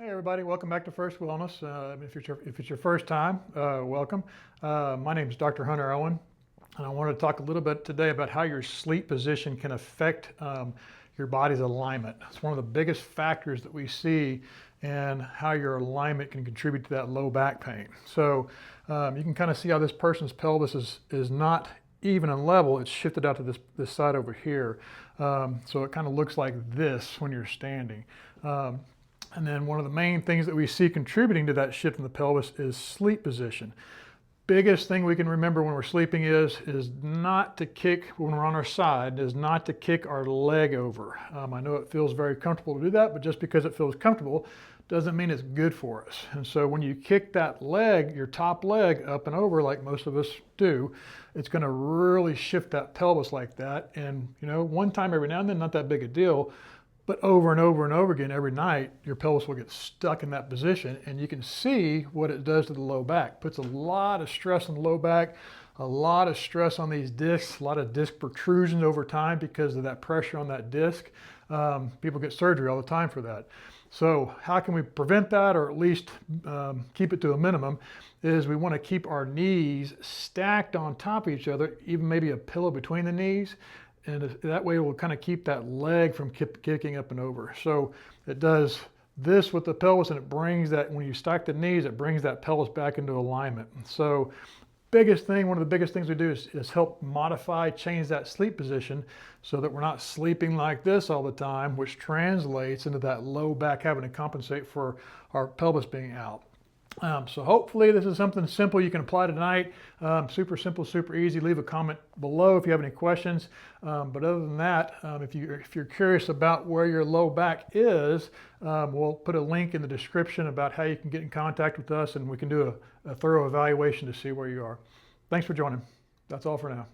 Hey everybody, welcome back to First Wellness. If it's your first time, welcome. My name is Dr. Hunter Owen, and I want to talk a little bit today about how your sleep position can affect your body's alignment. It's one of the biggest factors that we see and how your alignment can contribute to that low back pain. So you can kind of see how this person's pelvis is not even and level. It's shifted out to this side over here. So it kind of looks like this when you're standing. And then one of the main things that we see contributing to that shift in the pelvis is sleep position. Biggest thing we can remember when we're sleeping is not to kick, when we're on our side, is not to kick our leg over. I know it feels very comfortable to do that, but just because it feels comfortable doesn't mean it's good for us. And so when you kick that leg, your top leg up and over like most of us do, it's going to really shift that pelvis like that. And one time every now and then, not that big a deal. But over and over and over again, every night, your pelvis will get stuck in that position, and you can see what it does to the low back. Puts a lot of stress on the low back, a lot of stress on these discs, a lot of disc protrusions over time because of that pressure on that disc. People get surgery all the time for that. So how can we prevent that, or at least keep it to a minimum, is we want to keep our knees stacked on top of each other, even maybe a pillow between the knees. And that way we'll kind of keep that leg from kicking up and over. So it does this with the pelvis, and it brings that, when you stack the knees, it brings that pelvis back into alignment. So biggest thing, one of the biggest things we do is help modify, change that sleep position so that we're not sleeping like this all the time, which translates into that low back having to compensate for our pelvis being out. So hopefully this is something simple you can apply tonight. Super simple, super easy. Leave a comment below if you have any questions. But other than that, if you're curious about where your low back is, we'll put a link in the description about how you can get in contact with us, and we can do a thorough evaluation to see where you are. Thanks for joining. That's all for now.